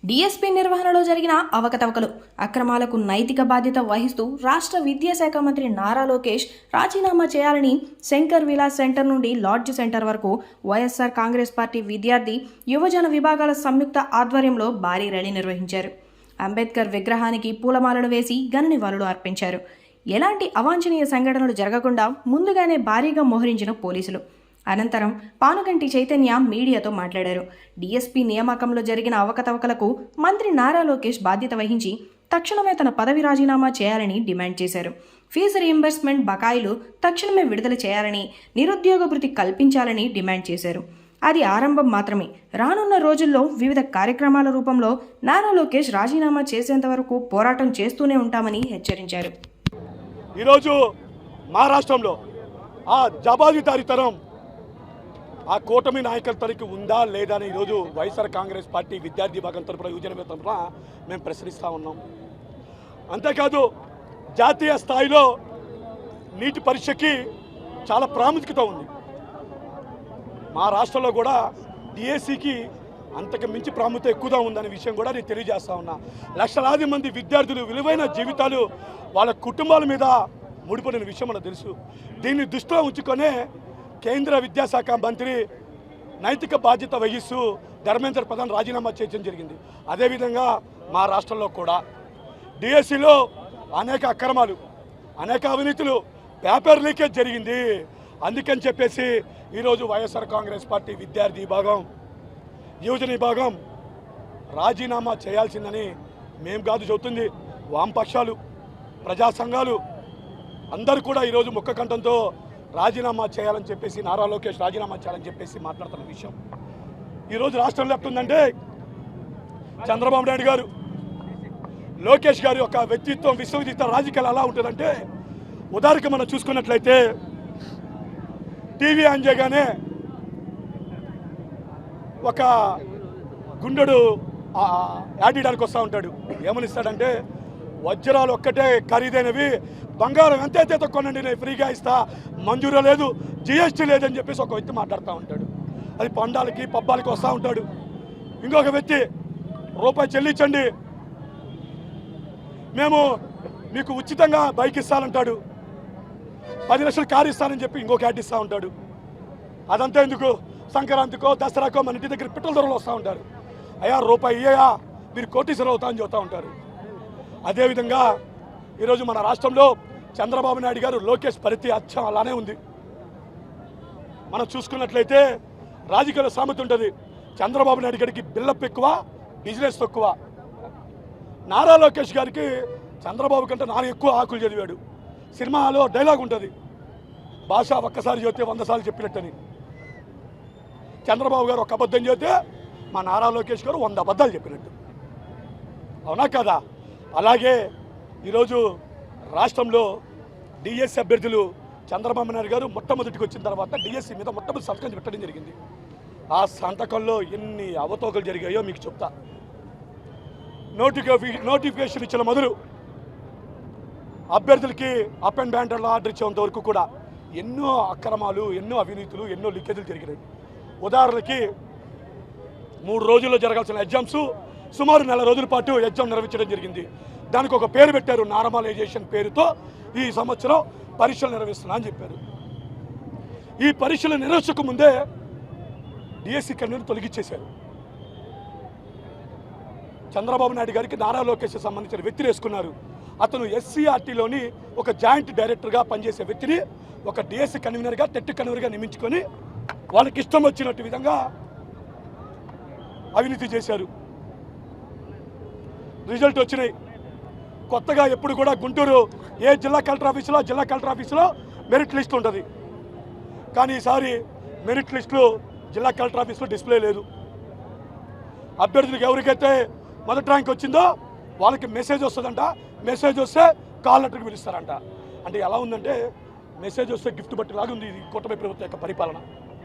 DSP నిర్వహణలో జరిగిన అవకతవకలు, అక్రమాలకు నైతిక బాధ్యత వహిస్తూ రాష్ట్ర విద్యాశాఖ మంత్రి నారా లోకేష్ రాజీనామా చేయాలని శంకర్ విలాస్ సెంటర్ నుండి లాడ్జ్ సెంటర్ వరకు వైఎస్ఆర్ కాంగ్రెస్ పార్టీ విద్యార్థి యువజన విభాగాల సంయుక్త ఆధ్వర్యంలో భారీ ర్యాలీ నిర్వహించారు. అంబేద్కర్ విగ్రహానికి పూలమాలలు వేసి ఘన నివాళులు అర్పించారు. ఎలాంటి అవాంఛనీయ సంఘటనలు జరగకుండా ముందుగానే భారీగా మోహరించిన పోలీసులు. అనంతరం పానుగంటి చైతన్య మీడియాతో మాట్లాడారు. డీఎస్పీ నియామకంలో జరిగిన అవకతవకలకు మంత్రి నారా లోకేష్ బాధ్యత వహించి తక్షణమే తన పదవి రాజీనామా చేయాలని డిమాండ్ చేశారు. ఫీజు రీయింబర్స్మెంట్ బకాయిలు తక్షణమే విడుదల చేయాలని, నిరుద్యోగ భృతి కల్పించాలని డిమాండ్ చేశారు. అది ఆరంభం మాత్రమే. రానున్న రోజుల్లో వివిధ కార్యక్రమాల రూపంలో నారా లోకేష్ రాజీనామా చేసేంత వరకు పోరాటం చేస్తూనే ఉంటామని హెచ్చరించారు. ఈరోజు మహారాష్ట్రంలో ఆ జవాబుదారీతనం ఆ కూటమి నాయకత్వానికి ఉందా లేదా అని ఈరోజు వైఎస్ఆర్ కాంగ్రెస్ పార్టీ విద్యార్థి విభాగం తరపున యువజన తరపున మేము ప్రశ్నిస్తూ ఉన్నాం. అంతేకాదు జాతీయ స్థాయిలో నీటి పరీక్షకి చాలా ప్రాముఖ్యత ఉంది. మా రాష్ట్రంలో కూడా డిఎస్సికి అంతకు మించి ప్రాముఖ్యత ఎక్కువగా ఉందనే విషయం కూడా నేను తెలియజేస్తా ఉన్నా. లక్షలాది మంది విద్యార్థులు విలువైన జీవితాలు వాళ్ళ కుటుంబాల మీద ముడిపడిన విషయం మనకు తెలుసు. దీన్ని దృష్టిలో ఉంచుకొనే కేంద్ర విద్యాశాఖ మంత్రి నైతిక బాధ్యత వహిస్తూ ధర్మేంద్ర ప్రధాన్ రాజీనామా చేయడం జరిగింది. అదేవిధంగా మా రాష్ట్రంలో కూడా డిఎస్సిలో అనేక అక్రమాలు, అనేక అవినీతులు, పేపర్ లీకేజ్ జరిగింది. అందుకని చెప్పేసి ఈరోజు వైఎస్ఆర్ కాంగ్రెస్ పార్టీ విద్యార్థి విభాగం, యువజన విభాగం రాజీనామా చేయాల్సిందని మేము కాదు చెబుతుంది, వామపక్షాలు, ప్రజా సంఘాలు అందరూ కూడా ఈరోజు ముక్కకంఠంతో రాజీనామా చేయాలని చెప్పేసి, నారా లోకేష్ రాజీనామా చేయాలని చెప్పేసి మాట్లాడుతున్న విషయం. ఈరోజు రాష్ట్రంలో ఎట్లుందంటే చంద్రబాబు నాయుడు గారు, లోకేష్ గారి యొక్క వ్యక్తిత్వం, విశ్వవిద్యాలయ రాజకీయాలు ఎలా ఉంటుందంటే, ఉదాహరణకు మనం చూసుకున్నట్లయితే టీవీ ఆన్ చేయగానే ఒక గుండెడు యాడ్ చేయడానికి వస్తూ ఉంటాడు. ఏమని ఇస్తాడంటే, వజ్రాలు ఒక్కటే ఖరీదైనవి, బంగారం ఎంతైతే కొనండి నేను ఫ్రీగా ఇస్తా, మంజూరు లేదు, జిఎస్టీ లేదని చెప్పేసి ఒక వ్యక్తి మాట్లాడుతూ ఉంటాడు. అది పండాలకి పబ్బాలకి వస్తూ ఉంటాడు. ఇంకొక వ్యక్తి రూపాయి చెల్లించండి మేము మీకు ఉచితంగా బైక్ ఇస్తానంటాడు. 10 లక్షలు కారు ఇస్తానని చెప్పి ఇంకొక యాడ్ ఇస్తూ ఉంటాడు. అదంతా ఎందుకు, సంక్రాంతికో దసరాకో మన ఇంటి దగ్గర పిట్టల ధరలు వస్తూ ఉంటారు. అయ్యా రూపాయి ఇయ్యా మీరు కోటీశ్వరం అవుతా అని చెబుతూ ఉంటారు. అదేవిధంగా ఈరోజు మన రాష్ట్రంలో చంద్రబాబు నాయుడు గారు, లోకేష్ పరిస్థితి అచ్చం అలానే ఉంది. మనం చూసుకున్నట్లయితే రాజకీయ సామెత ఉంటుంది, చంద్రబాబు నాయుడు గారికి బిల్డప్ ఎక్కువ, బిజినెస్ తక్కువ. నారా లోకేష్ గారికి చంద్రబాబు కంటే నాన్న ఎక్కువ ఆకులు చదివాడు. సినిమాలో డైలాగ్ ఉంటుంది, భాష ఒక్కసారి చెబితే 100 సార్లు చెప్పినట్టని. చంద్రబాబు గారు ఒక అబద్ధం చెబితే మా నారా లోకేష్ గారు 100 అబద్ధాలు చెప్పినట్టు. అవునా కదా? అలాగే ఈరోజు రాష్ట్రంలో డిఎస్సి అభ్యర్థులు చంద్రబాబు నాయుడు గారు మొట్టమొదటికి వచ్చిన తర్వాత డిఎస్సి మీద మొట్టమొదటి సంతకం పెట్టడం జరిగింది. ఆ సంతకంలో ఎన్ని అవతోకలు జరిగాయో మీకు చెప్తా. నోటిఫికేషన్ ఇచ్చిన మొదలు అభ్యర్థులకి అప్ అండ్ బ్యాండర్లో ఆర్డర్ ఇచ్చేంత వరకు కూడా ఎన్నో అక్రమాలు, ఎన్నో అవినీతులు, ఎన్నో లీకేజీలు జరిగినాయి. ఉదాహరణకి 3 రోజుల్లో జరగాల్సిన ఎగ్జామ్స్ సుమారు 4 రోజుల పాటు ఎగ్జామ్ నిర్వహించడం జరిగింది. దానికి ఒక పేరు పెట్టారు, నార్మలైజేషన్ పేరుతో ఈ సంవత్సరం పరీక్షలు నిర్వహిస్తున్నా అని చెప్పారు. ఈ పరీక్షలు నిర్వహించక ముందే డిఎస్సి కన్వీనర్ తొలగించేశారు. చంద్రబాబు నాయుడు గారికి నారా లోకేష్ సంబంధించిన వ్యక్తిని వేసుకున్నారు. అతను ఎస్సీఆర్టీలోని ఒక జాయింట్ డైరెక్టర్గా పనిచేసే వ్యక్తిని ఒక డిఎస్సి కన్వీనర్గా, టెట్ కన్వీనర్గా నియమించుకొని వాళ్ళకి ఇష్టం వచ్చినట్టు విధంగా అవినీతి చేశారు. రిజల్ట్ వచ్చినాయి. కొత్తగా ఎప్పుడు కూడా గుంటూరు ఏ జిల్లా కలెక్టర్ ఆఫీసులో మెరిట్ లిస్ట్ ఉంటుంది. కానీ ఈసారి మెరిట్ లిస్టులు జిల్లా కలెక్టర్ ఆఫీసులో డిస్ప్లే లేదు. అభ్యర్థులకు ఎవరికైతే మొదటి ర్యాంక్ వచ్చిందో వాళ్ళకి మెసేజ్ వస్తుందంట. మెసేజ్ వస్తే కాల్ లెటర్కి పిలుస్తారంట. అంటే ఎలా ఉందంటే, మెసేజ్ వస్తే గిఫ్ట్ బట్టి లాగా ఉంది ఇది కూటమి ప్రభుత్వం యొక్క పరిపాలన.